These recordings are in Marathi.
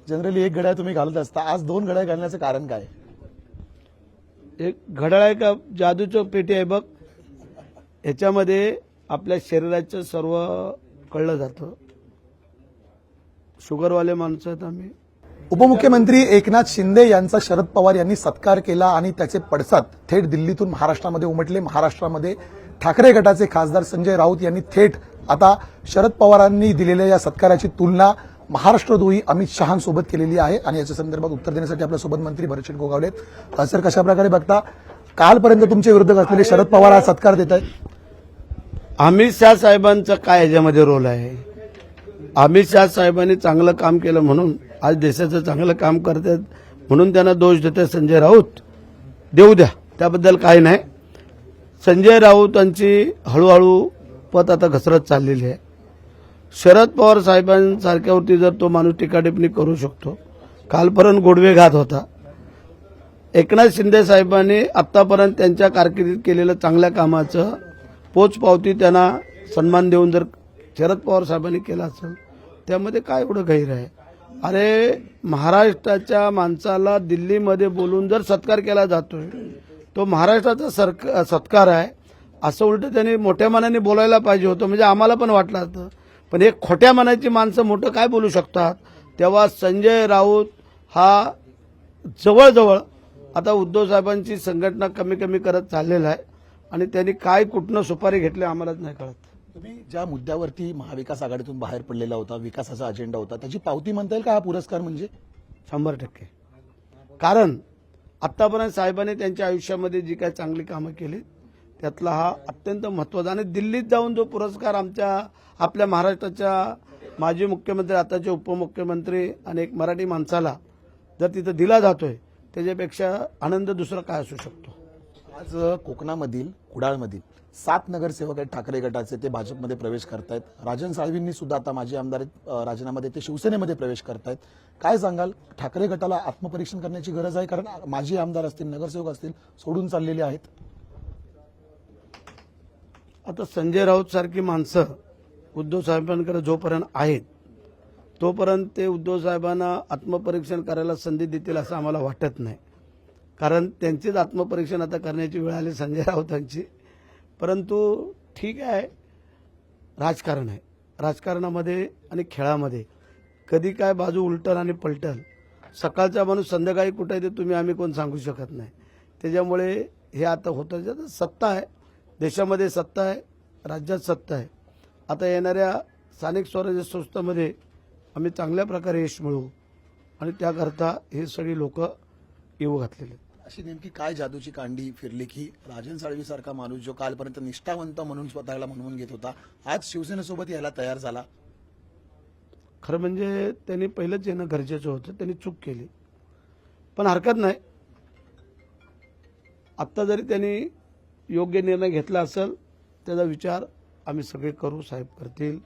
जनरली एक घड्याळ तुम्ही घालत असता, आज 2 घड्याळ घालण्याचं कारण काय? एक घड्याळ आहे का जादूचं पेटी आहे बघ, याच्यामध्ये आपल्या शरीराचं सर्व कळलं जातं. शुगरवाले माणसं आहेत आम्ही. उपमुख्यमंत्री एकनाथ शिंदे यांचा शरद पवार यांनी सत्कार केला आणि त्याचे पडसाद थेट दिल्लीतून महाराष्ट्रामध्ये उमटले. महाराष्ट्रामध्ये ठाकरे गटाचे खासदार संजय राऊत यांनी थेट आता शरद पवारांनी दिलेल्या या सत्काराची तुलना महाराष्ट्रद्रोही अमित शहांसोबत केलेली आहे आणि याच्या संदर्भात उत्तर देण्यासाठी आपल्यासोबत मंत्री भरतशेठ गोगावले. सर, कशा प्रकारे बघता, कालपर्यंत तुमच्या विरोधात असलेले शरद पवार आज सत्कार देत आहेत? अमित शहा साहेबांचा काय याच्यामध्ये रोल आहे? अमित शहा साहेबांनी चांगलं काम केलं म्हणून आज देशाचं चांगलं काम करतात म्हणून त्यांना दोष देते संजय राऊत. देऊ द्या, त्याबद्दल काही नाही. संजय राऊतांची हळूहळू पत आता घसरत चाललेली आहे. शरद पवार साहेबांसारख्यावरती जर तो माणूस टीकाटिप्पणी करू शकतो, कालपर्यंत गोडवे घात होता. एकनाथ शिंदे साहेबांनी आतापर्यंत त्यांच्या कारकिर्दीत केलेलं चांगल्या कामाचं पोचपावती त्यांना सन्मान देऊन जर शरद पवार साहेबांनी केला असेल, त्यामध्ये काय एवढं गैर आहे? अरे, महाराष्ट्राच्या माणसाला दिल्लीमध्ये बोलून जर सत्कार केला जातोय, तो महाराष्ट्राचा सत्कार आहे असं उलट त्यांनी मोठ्या मनाने बोलायला पाहिजे होतं. म्हणजे आम्हाला पण वाटलं होतं, पण हे खोट्या मनाची माणसं मोठं काय बोलू शकतात? तेव्हा संजय राऊत हा जवळजवळ आता उद्धव साहेबांची संघटना कमी कमी करत चाललेला आहे आणि त्यांनी काय कुठनं सुपारी घेतली आम्हालाच नाही कळत. तुम्ही ज्या मुद्द्यावरती महाविकास आघाडीतून बाहेर पडलेला होता, विकासाचा अजेंडा होता, त्याची पावती म्हणता येईल का हा पुरस्कार? म्हणजे 100%. कारण आतापर्यंत साहेबांनी त्यांच्या आयुष्यामध्ये जी काही चांगली कामं केली त्यातला हा अत्यंत महत्त्वाचा. आणि दिल्लीत जाऊन जो पुरस्कार आपल्या महाराष्ट्राच्या माजी मुख्यमंत्री, आताचे उपमुख्यमंत्री आणि एक मराठी माणसाला जर तिथं दिला जातोय, त्याच्यापेक्षा आनंद दुसरा काय असू शकतो? आज कोकणामधील कुडाळमधील 7 नगरसेवक आहेत ठाकरे गटाचे, ते भाजपमध्ये प्रवेश करतायत. राजन साळवींनी सुद्धा आता माजी आमदार राजीनामध्ये ते शिवसेनेमध्ये प्रवेश करतायत. काय सांगाल, ठाकरे गटाला आत्मपरीक्षण करण्याची गरज आहे? कारण माजी आमदार असतील, नगरसेवक असतील, सोडून चाललेले आहेत. आता संजय राऊत सारखी माणसं उद्धव साहेबांकडे जोपर्यंत आहेत तोपर्यंत ते उद्धव साहेबांना आत्मपरीक्षण करायला संधी देतील असं आम्हाला वाटत नाही. कारण त्यांचेच आत्मपरीक्षण आता करण्याची वेळ आली संजय राऊतांची. परंतु ठीक आहे, राजकारण आहे. राजकारणामध्ये आणि खेळामध्ये कधी काय बाजू उलटल आणि पलटल. सकाळचा माणूस संध्याकाळी कुठे आहे ते आम्ही कोण सांगू शकत नाही. त्याच्यामुळे हे आता होतं. सत्ता आहे, देशामध्ये सत्ता आहे, राज्यात सत्ता आहे. आता येणाऱ्या स्थानिक स्वराज्य संस्थांमध्ये आम्ही चांगल्या प्रकारे यश मिळवू आणि त्याकरता हे सगळी लोक येऊ घातलेले. अशी नेमकी काय जादूची कांडी फिरली की राजन साळवीसारखा माणूस जो कालपर्यंत निष्ठावंत म्हणून स्वतःला म्हणवून घेत होता, आज शिवसेनेसोबत यायला तयार झाला? खरं म्हणजे त्यांनी पहिलंच येणं गरजेचं होतं. त्यांनी चूक केली, पण हरकत नाही. आत्ता जरी त्यांनी योग्य निर्णय घेतला असेल, त्याचा विचार आम्ही सगळे करू, साहेब करतील.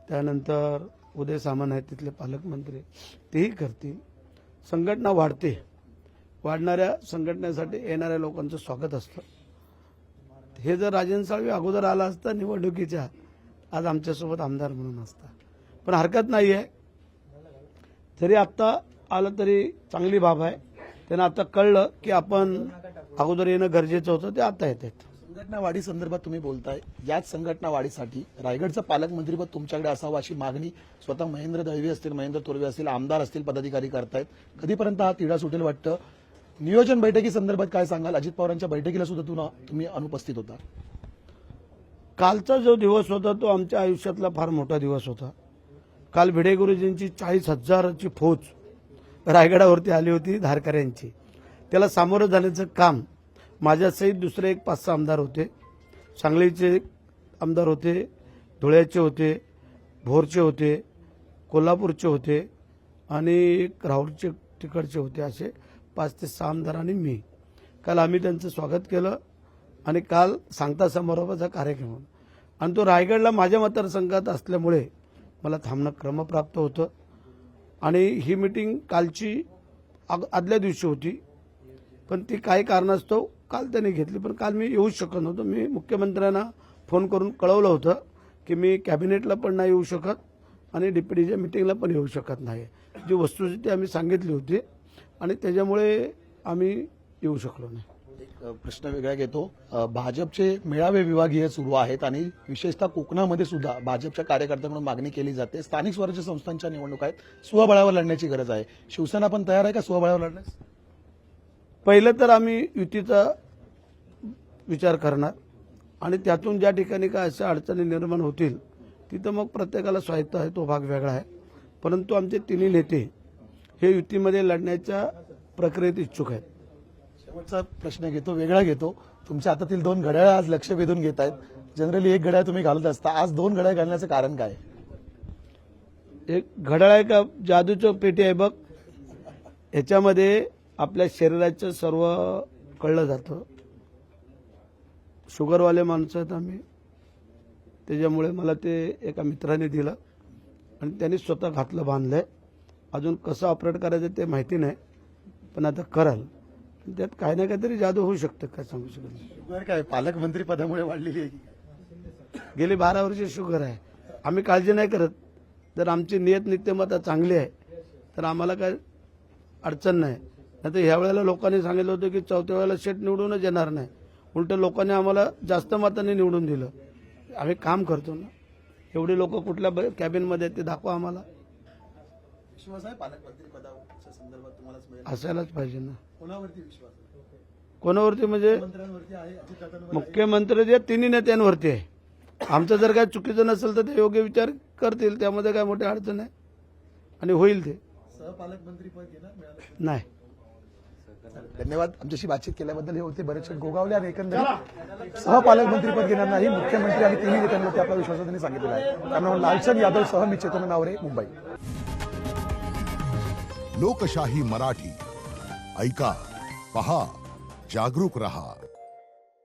त्यानंतर उदय सामंत आहेत तिथले पालकमंत्री, तेही करतील. संघटना वाढते, वाढणाऱ्या संघटनेसाठी येणाऱ्या लोकांचं स्वागत असतं. हे जर राजन साळवी अगोदर आला असता निवडणुकीच्या, आज आमच्यासोबत आमदार म्हणून असता. पण हरकत नाही आहे, जरी आत्ता आलं तरी चांगली बाब आहे. त्यांना आता कळलं की आपण अगोदर येणं गरजेचं होतं, ते आता येत आहेत. संघटना वाढी संदर्भात तुम्ही बोलताय, याच संघटना वाढीसाठी रायगडचं पालकमंत्रीपद तुमच्याकडे असावं अशी मागणी स्वतः महेंद्र दळवी असतील, महेंद्र तोरवे असतील, आमदार असतील, पदाधिकारी करतायत. कधीपर्यंत हा तिढा सुटेल वाटतं? नियोजन बैठकी संदर्भात काय सांगाल? अजित पवारांच्या बैठकीला सुद्धा तुम्ही अनुपस्थित होता. कालचा जो दिवस होता तो आमच्या आयुष्यातला फार मोठा दिवस होता. काल भिडे गुरुजींची 40,000ची फौज रायगडावरती आली होती धारकऱ्यांची. त्याला सामोरं जाण्याचं काम माझ्यासहित दुसरे एक 5-6 आमदार होते. सांगलीचे आमदार होते, धुळ्याचे होते, भोरचे होते, कोल्हापूरचे होते आणि राहुलचे तिकडचे होते. असे 5 ते 6 आमदार आणि मी. काल आम्ही त्यांचं स्वागत केलं आणि काल सांगता समारोहाचा कार्यक्रम. आणि तो रायगडला माझ्या मतदारसंघात असल्यामुळे मला थांबणं क्रमप्राप्त होतं. आणि ही मीटिंग कालची आदल्या दिवशी होती, पण ती काही कारणास्तव काल त्यांनी घेतली. पण काल मी येऊच शकत नव्हतो. मी मुख्यमंत्र्यांना फोन करून कळवलं होतं की मी कॅबिनेटला पण नाही येऊ शकत आणि डिप्युटीच्या मीटिंगला पण येऊ शकत नाही. जी वस्तुस्थिती आम्ही सांगितली होती आणि त्याच्यामुळे आम्ही येऊ शकलो नाही. एक प्रश्न वेगळा घेतो. भाजपचे मेळावे विभागीय सुरू आहेत आणि विशेषतः कोकणामध्ये सुद्धा भाजपच्या कार्यकर्त्यांकडून मागणी केली जाते. स्थानिक स्वराज्य संस्थांच्या निवडणुका आहेत, स्वबळावर लढण्याची गरज आहे. शिवसेना पण तयार आहे का स्वबळावर लढण्यास? पहिलं तर आम्ही युतीचा विचार करणार आणि त्यातून ज्या ठिकाणी काय अशा अडचणी निर्माण होतील तिथं मग प्रत्येकाला स्वायत्त आहे, तो भाग वेगळा आहे. परंतु आमचे तिन्ही नेते हे युतीमध्ये लढण्याच्या प्रक्रियेत इच्छुक आहेत. शेवटचा प्रश्न घेतो, वेगळा घेतो. तुमच्या हातातील 2 घड्याळ आज लक्ष वेधून घेत आहेत. जनरली 1 घड्याळ तुम्ही घालत असता, आज 2 घड्याळ घालण्याचं कारण काय? एक घड्याळ आहे का जादूचं पेटी आहे बघ, ह्याच्यामध्ये आपल्या शरीराचं सर्व कळलं जातं. शुगरवाले माणसं आहेत आम्ही, त्याच्यामुळे मला ते एका मित्राने दिलं आणि त्यांनी स्वतः घातलं, बांधलंय. अजून कसं ऑपरेट करायचं ते माहिती नाही, पण आता कराल. त्यात काही ना काहीतरी जादू होऊ शकतं, काय सांगू शकत नाही. शुगर काय पालकमंत्री पदामुळे वाढलेली आहे की? गेली 12 वर्ष शुगर आहे. आम्ही काळजी नाही करत. जर आमची नियत नीतिमत्ता चांगली आहे तर आम्हाला काय अडचण नाही. नाही तर ह्या वेळेला लोकांनी सांगितलं होतं की 4थ्या वेळेला शेट निवडूनच येणार नाही. उलट लोकांनी आम्हाला जास्त मतांनी निवडून दिलं. आम्ही काम करतो ना. एवढे लोक कुठल्या कॅबिनमध्ये आहेत ते दाखवा आम्हाला. विश्वास आहे पालकमंत्री पदाच्या संदर्भात तुम्हालाच मिळेल? असायलाच पाहिजे ना. कोणावरती विश्वास आहे? कोणावरती म्हणजे मंत्र्यांवरती आहे, अजितदादांवर मुख्यमंत्री जे तिन्ही नेत्यांवरती आहे. आमचं जर काय चुकीचं नसेल तर ते योग्य विचार करतील, त्यामध्ये काय मोठी अडचण आहे आणि होईल ते. सहपालकमंत्री पद घेणार मिळालं? नाही. धन्यवाद. आमच्याशी बातचीत केल्याबद्दल. हे होते बरेचसे गोगावले आणि एकंदरीत सहपालकमंत्री पद घेणार नाही मुख्यमंत्री आणि तिन्ही नेत्यांवरती आपला विश्वास त्यांनी सांगितलेला आहे. त्यामुळे लालचंद यादव सह मी चेतन नावरे, मुंबई. लोकशाही मराठी ऐका, पहा, जागरूक रहा.